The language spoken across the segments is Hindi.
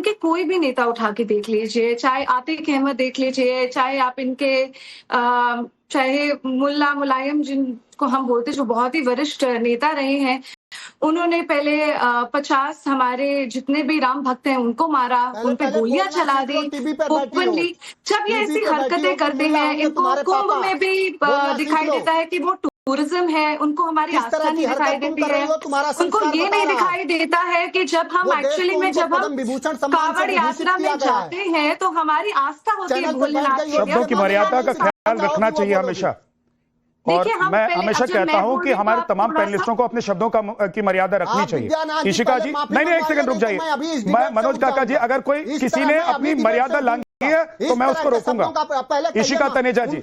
इनके कोई भी नेता उठा के देख लीजिए, चाहे आतिक अहमद देख लीजिए, चाहे आप इनके चाहे मुल्ला मुलायम जिनको हम बोलते जो बहुत ही वरिष्ठ नेता रहे हैं, उन्होंने पहले 50 हमारे जितने भी राम भक्त हैं उनको मारा, उन पे गोलियां चला दी ओपनली। जब ये ऐसी हरकतें करते हैं, इनको कुंभ में भी दिखाई देता है कि वो टूरिज्म है, उनको हमारी आस्था नहीं दिखाई देती है, उनको ये नहीं दिखाई देता है कि जब हम एक्चुअली में जब हम कांवड़ यात्रा में जाते हैं तो हमारी आस्था होती है भोलेनाथ। शब्दों की मर्यादा का ख्याल रखना चाहिए हमेशा। और मैं हमेशा कहता हूं कि हमारे तमाम पैनलिस्टों को अपने शब्दों की मर्यादा रखनी चाहिए। इशिका जी, नहीं एक सेकंड रुक जाइए। मैं मनोज काका जी, अगर कोई किसी ने अपनी मर्यादा लांघी है तो मैं उसको रोकूंगा। इशिका तनेजा जी,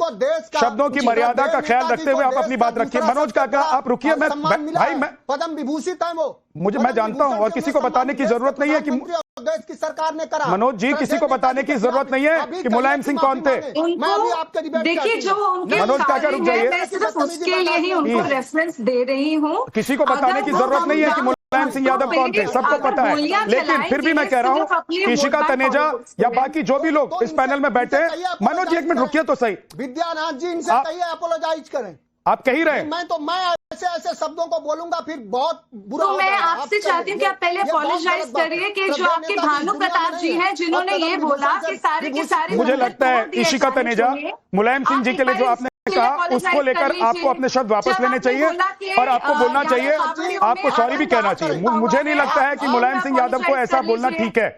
शब्दों की मर्यादा का ख्याल रखते हुए आप अपनी बात रखिए। मनोज काका आप रुकिए। मैं भाई मैं पद्म विभूषित है वो, मैं जानता हूं और किसी को बताने की जरूरत नहीं है कि देश की सरकार ने करा। मनोज जी, किसी को बताने की जरूरत नहीं है कि मुलायम सिंह कौन थे। मैं अभी आपके डिबेट देखिए जो उनके मनोज काका रुक जाइए, मैं सिर्फ उसके लिए ही उनको रेफरेंस दे रही हूँ। किसी को बताने की जरूरत नहीं है कि मुलायम सिंह यादव कौन थे, सबको पता है। लेकिन फिर भी मैं कह रहा हूँ इशिका तनेजा या बाकी जो भी लोग इस पैनल में बैठे हैं, मनोज जी एक मिनट रुकिए तो सही। विद्यानाथ जी इनसे कहिए अपोलोजाइज करें। आप कह ही रहे हैं। मैं ऐसे ऐसे शब्दों को बोलूंगा फिर बहुत बुरा तो मैं आपसे चाहती हूँ कि आप पहले अपोलोजाइज करिए कि जो आपके भानु प्रताप जी हैं जिन्होंने ये बोला कि सारे के सारे, मुझे लगता है इशिका तनेजा, मुलायम सिंह जी के लिए जो आपने कहा उसको लेकर आपको अपने शब्द वापस लेने चाहिए और आपको बोलना चाहिए, आपको सॉरी भी कहना चाहिए। मुझे नहीं लगता है कि मुलायम सिंह यादव को ऐसा बोलना ठीक है।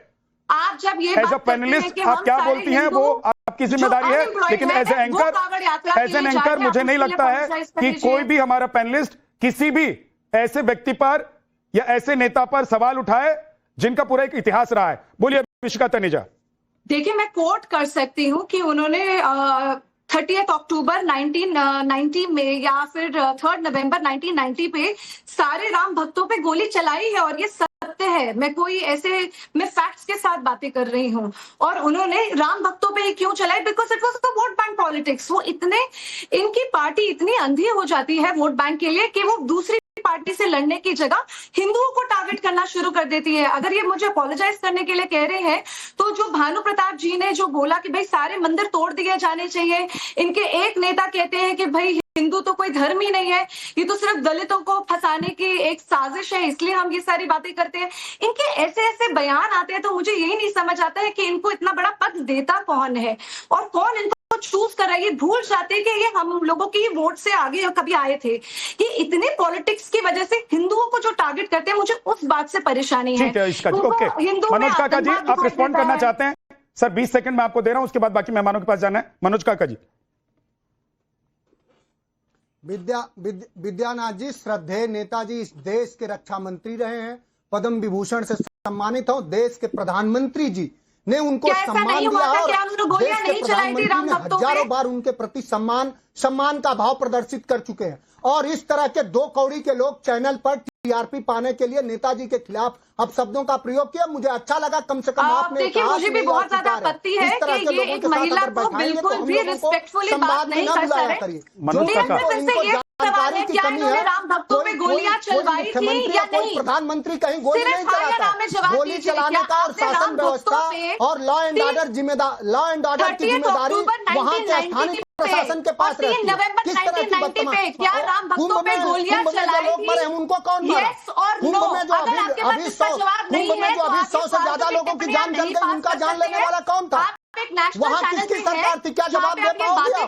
आप जब ये एज अ पैनलिस्ट आप क्या बोलती हैं वो आपकी जिम्मेदारी है, लेकिन एज एन एंकर मुझे नहीं लगता है कि कोई भी हमारा पैनलिस्ट किसी भी ऐसे व्यक्ति पर या ऐसे नेता पर सवाल उठाए जिनका पूरा एक इतिहास रहा है। बोलिए इशिका तनेजा। देखिए मैं कोट कर सकती हूँ कि उन्होंने 30 अक्टूबर 1990 में या फिर 3 नवंबर 1990 पे सारे राम भक्तों पे गोली चलाई है और ये सत्य है। मैं कोई ऐसे मैं फैक्ट्स के साथ बातें कर रही हूँ। और उन्होंने राम भक्तों पे ही क्यों चलाई? Because it was the vote bank politics. वो इतने, इनकी पार्टी इतनी अंधी हो जाती है वोट बैंक के लिए कि वो दूसरी पार्टी से लड़ने की जगह हिंदुओं को टारगेट करना शुरू कर देती है। अगर ये मुझे अपोलोजाइज करने के लिए कह रहे हैं तो जो भानु प्रताप जी ने जो बोला कि भाई सारे मंदिर तोड़ दिए जाने चाहिए, इनके एक नेता कहते हैं कि भाई हिंदू तो कोई धर्म ही नहीं है, ये तो सिर्फ दलितों को फंसाने की एक साजिश है, इसलिए हम ये सारी बातें करते हैं। इनके ऐसे ऐसे बयान आते हैं तो मुझे यही नहीं समझ आता है कि इनको इतना बड़ा पद देता कौन है और कौन इनको चूज कर रहा है। ये भूल जाते हैं कि ये हम लोगों की वोट से आगे कभी आए थे। ये इतने पॉलिटिक्स की वजह से हिंदुओं को जो टारगेट करते हैं, मुझे उस बात से परेशानी है। ओके मनोज काका जी, आप रिस्पॉन्ड करना चाहते हैं? सर 20 सेकंड मैं आपको दे रहा हूं, उसके बाद बाकी मेहमानों के पास जाना है। मनोज काका जी। विद्यानाथ जी श्रद्धेय नेताजी इस देश के रक्षा मंत्री रहे हैं, पद्म विभूषण से सम्मानित हो। देश के प्रधानमंत्री जी ने उनको सम्मान दिया और देश के प्रधानमंत्री ने हजारों बार उनके प्रति सम्मान का भाव प्रदर्शित कर चुके हैं। और इस तरह के दो कौड़ी के लोग चैनल पर टीआरपी पाने के लिए नेताजी के खिलाफ अब शब्दों का प्रयोग किया। मुझे अच्छा लगा, कम से कम आपने देखिए मुझे भी बहुत ज्यादा आपत्ति है कि ये एक महिला को बिल्कुल भी रिस्पेक्टफुली बात नहीं कर सकते। जानकारी की कमी है। राम भक्तों पे गोलियां चलवाई थी या नहीं? प्रधानमंत्री कहीं गोली नहीं चलाता। गोली चलाने का और शासन व्यवस्था और लॉ एंड ऑर्डर की जिम्मेदारी वहाँ के स्थानीय प्रशासन के पास रहती है। किस तरह की बदतमीजी? कुंभ में जो लोग मरे हैं उनको कौन मारा? कुंभ में जो अभी 100 से ज्यादा लोगों की जान जल गई, उनका जान लेने वाला कौन था? वहाँ किसकी सरकार थी? क्या जवाब दे पाओगे?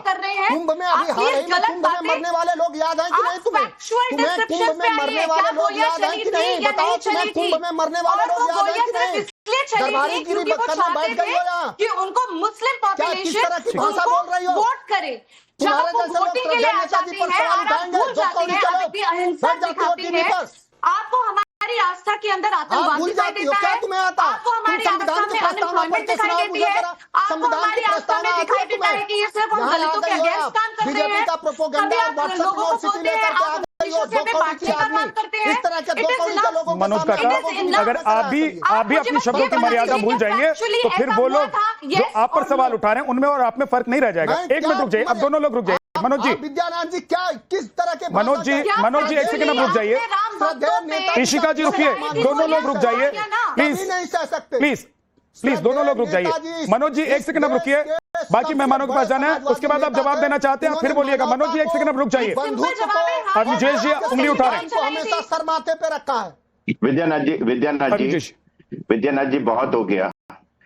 कुंभ में अभी हाल ही में कुंभ में मरने वाले लोग याद हैं कि नहीं तुम्हें? तुम्हें कुंभ में मरने वाले लोग याद हैं कि नहीं? बताओ, तुम्हें कुंभ में मरने वाले लोग याद हैं कि नहीं? दरबारी गिरी करने बैठ गई हो यहाँ कि उनको मुस्लिम पॉपुलेशन किस तरह की भाषा बोल रही हो? वोट करे। तुम्हारे जैसे लोग श्रद्धेय नेताजी पर सवाल उठाएंगे, जो कौड़ी के लोग बैठ जाती हो टीवी पर। आपको हमारी आस्था के अंदर आतंकवाद दिखाई देता है, तुम्हें आता? आपको हमारी आस्था में अनएम्प्लॉयमेंट दिखाई देती है, आपको हमारी आस्था में दिखाई देता है कि ये सिर्फ हम दलितों के अगेंस्ट काम करते हैं। बीजेपी का प्रोपेगेंडा और व्हाट्सएप यूनिवर्सिटी लेकर के आ गई हो। दो कौड़ी के आदमी इस तरह के दो कौड़ी के लोगों को मनोज काका, अगर आप भी अपनी शब्दों की मर्यादा भूल जाएंगे तो फिर वो लोग जो आप पर सवाल उठा रहे हैं उनमें और आप में फर्क नहीं रह जाएगा। एक मिनट रुक जाइए, अब दोनों लोग रुक जाइए। मनोज जी, विद्यानाथ जी क्या किस तरह के मनोज जी एक सेकंड आप रुक जाइए। इशिका जी रुकिए, दोनों लोग रुक जाइए प्लीज, नहीं सह सकते। प्लीज प्लीज दोनों लोग रुक जाइए। मनोज जी 1 सेकंड अब रुकिए, बाकी मेहमानों के पास जाना है, उसके बाद आप जवाब देना चाहते हैं फिर बोलिएगा। मनोज जी 1 सेकंड अब रुक जाइए। अभिजेश जी उंगली उठा रहे हैं, हमेशा सर माथे पे रखा है। विद्यानाथ जी बहुत हो गया।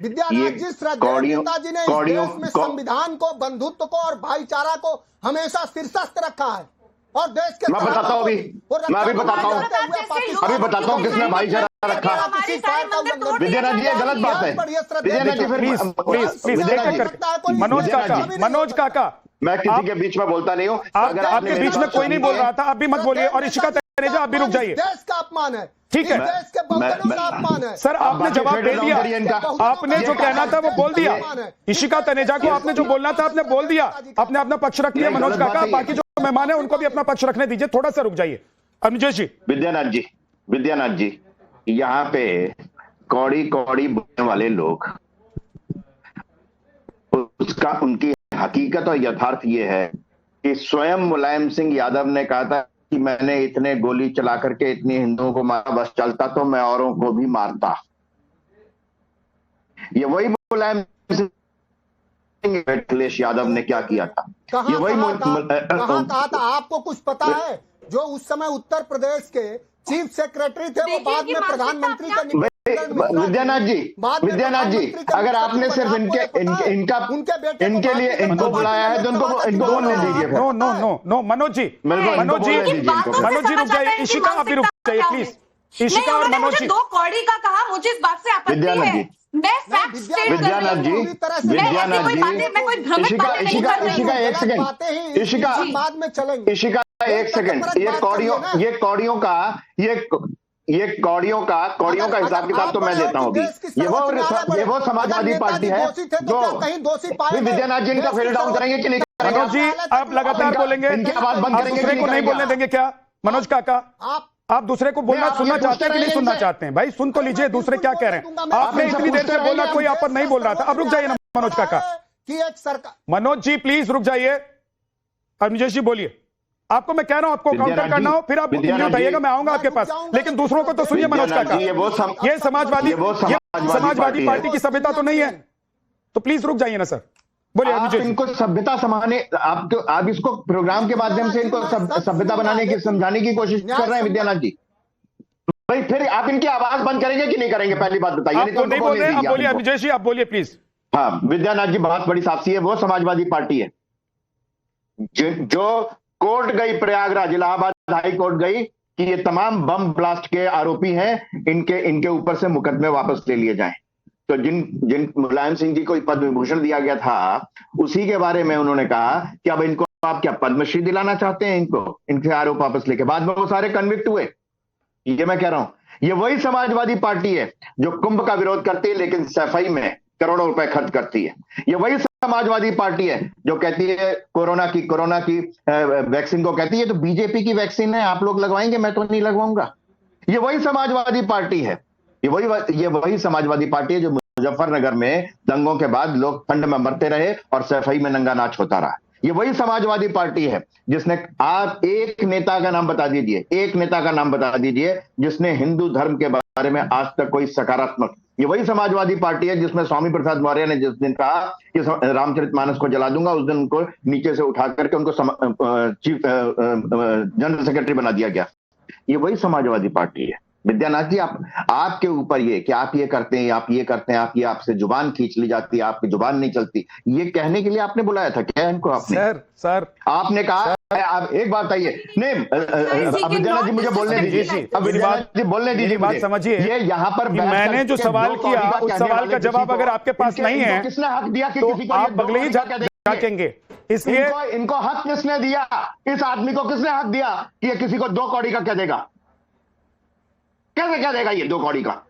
विद्यानाथ जी श्रद्धा जी ने इस देश में संविधान को, बंधुत्व को और भाईचारा को हमेशा शीर्षस्थ रखा है और देश के मैं बताता हूँ अभी बताता हूँ किसने भाईचारा रखा। विद्यानाथ जी ये गलत बात है। विद्यानाथ जी प्लीज मनोज काका मैं किसी के बीच में बोलता नहीं हूँ। अगर आपके बीच में कोई नहीं बोल रहा था, आप भी मत बोलिए। और इशिका तनेजा आप भी रुक जाइए। देश का अपमान है, ठीक है देश के बहुजनों का अपमान है। सर आपने जवाब दे दिया, आपने जो कहना था वो बोल दिया। इशिका तनेजा को आपने जो बोलना था आपने बोल दिया, आपने अपना पक्ष रख लिया। मनोज काका बाकी जो मेहमान है उनको भी अपना पक्ष रखने दीजिए, थोड़ा सा रुक जाइए। अभिजेश जी विद्यानाथ जी यहाँ पे कौड़ी बोलने वाले लोग, उसका उनकी हकीकत और यथार्थ ये है कि स्वयं मुलायम सिंह यादव ने कहा था कि मैंने इतने गोली चला करके इतने हिंदुओं को मारा, बस चलता तो मैं औरों को भी मारता। ये वही मुलायम सिंह अखिलेश यादव ने क्या किया था, ये वही कहा था। आपको कुछ पता है? जो उस समय उत्तर प्रदेश के चीफ सेक्रेटरी थे वो बाद में प्रधानमंत्री का विद्यानाथ जी अगर आपने सिर्फ इनके लिए इनको बुलाया है तो इनको बोलने दीजिए। नो मनोज जी रुक जाइए। इशिका आप भी रुक जाइए प्लीज। इशिका और मनोज जी 2 कौड़ी का कहा, मुझे इस बात से आपत्ति है। मैं फैक्ट स्टेट कर रही हूं। इशिका एक सेकंड, इशिका बाद में चलेंगे। इशिका एक सेकंड, ये कौड़ियों का हिसाब किताब तो मैं देता हूँ। ये वो समाजवादी पार्टी है जो विद्यानाथ जी इनका फेल डाउन करेंगे कि नहीं करेंगे? मनोज जी आप लगातार बोलेंगे, इनकी आवाज बंद करेंगे दूसरे को नहीं बोलने देंगे क्या? मनोज काका आप दूसरे को बोलना सुनना चाहते हैं कि नहीं सुनना चाहते हैं? भाई सुन तो लीजिए दूसरे क्या कह रहे हैं। आपने इतनी देर से बोला, कोई आप पर नहीं बोल रहा था। अब रुक जाइए ना मनोज काका। मनोज जी प्लीज रुक जाइए। अभिजेश जी बोलिए। आपको मैं कह रहा हूं आपको काउंटर करना हो फिर आप उंगली उठाइएगा, मैं आऊंगा आपके पास, लेकिन दूसरों को तो सुनिए। मनोज काका ये समाजवादी पार्टी की सभ्यता तो नहीं है, तो प्लीज रुक जाइए ना सर। बोलिए। आप इनको सभ्यता समाने, आप इसको प्रोग्राम के माध्यम से इनको सभ्यता बनाने की, समझाने की कोशिश कर रहे हैं विद्यानाथ जी। भाई फिर आप इनकी आवाज बंद करेंगे कि नहीं करेंगे? पहली बात बताइए। नहीं बोल रहे, बोलिए अभिजेश जी आप बोलिए प्लीज। हाँ विद्यानाथ जी बहुत बड़ी साक्षी है, वो समाजवादी पार्टी है जो कोर्ट गई, प्रयागराज इलाहाबाद हाई कोर्ट गई कि ये तमाम बम ब्लास्ट के आरोपी हैं, इनके ऊपर से मुकदमे वापस ले लिए जाएं। तो जिन मुलायम सिंह जी को पद्म विभूषण दिया गया था, उसी के बारे में उन्होंने कहा कि अब इनको आप क्या पद्मश्री दिलाना चाहते हैं? इनके आरोप वापस लेके बाद में वो सारे कन्विक्ट हुए। ये मैं कह रहा हूं ये वही समाजवादी पार्टी है जो कुंभ का विरोध करती है लेकिन सफाई में करोड़ों रुपए खर्च करती है। ये वही समाजवादी पार्टी है जो कहती है कोरोना की वैक्सीन को कहती है तो बीजेपी की वैक्सीन है, आप लोग लगवाएंगे, मैं तो नहीं लगवाऊंगा। ये वही समाजवादी पार्टी है, ये वही समाजवादी पार्टी है जो मुजफ्फरनगर में दंगों के बाद लोग ठंड में मरते रहे और सफाई में नंगा नाच होता रहा। ये वही समाजवादी पार्टी है जिसने, आप एक नेता का नाम बता दीजिए जिसने हिंदू धर्म के बारे में आज तक कोई सकारात्मक। ये वही समाजवादी पार्टी है जिसमें स्वामी प्रसाद मौर्य ने जिस दिन कहा कि रामचरितमानस को जला दूंगा, उस दिन उनको नीचे से उठा करके उनको चीफ जनरल सेक्रेटरी बना दिया गया। ये वही समाजवादी पार्टी है। विद्यानाथ जी आपके ऊपर ये कि आप ये करते हैं, आप आपसे जुबान खींच ली जाती है, आपकी जुबान नहीं चलती, ये कहने के लिए आपने बुलाया था क्या इनको? आपने सर आपने कहा आप एक बात बताइए। नहीं विद्यानाथ जी मुझे बोलने दीजिए, अब विद्यानाथ जी बोलने दीजिए। बात समझिए, ये यहाँ पर मैंने जो सवाल किया उस सवाल का जवाब अगर आपके पास नहीं है किसने हक दिया कि तो किसी को आप बगले ही झाकेंगे। इसलिए इनको हक किसने दिया? इस आदमी को किसने हक दिया कि ये किसी को 2 कौड़ी का कह देगा? कैसे क्या देगा ये 2 कौड़ी का?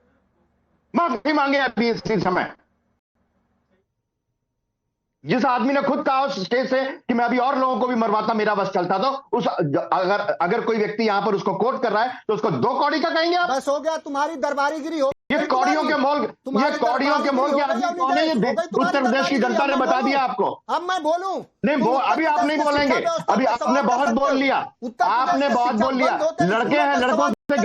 माफी मांगे अभी इसी समय। जिस आदमी ने खुद कहा उस स्टेज से कि मैं अभी और लोगों को भी मरवाता, मेरा बस चलता, तो उस अगर कोई व्यक्ति यहां पर उसको कोट कर रहा है तो उसको 2 कौड़ी का कहेंगे आप? बस हो गया, तुम्हारी दरबारीगिरी हो। ये कौड़ियों के मोल के आदमी कौन है? ये उत्तर प्रदेश की जनता ने बता दिया आपको। अब मैं बोलूं? नहीं अभी आप नहीं बोलेंगे, अभी आपने बहुत बोल लिया, लड़के हैं, लड़कों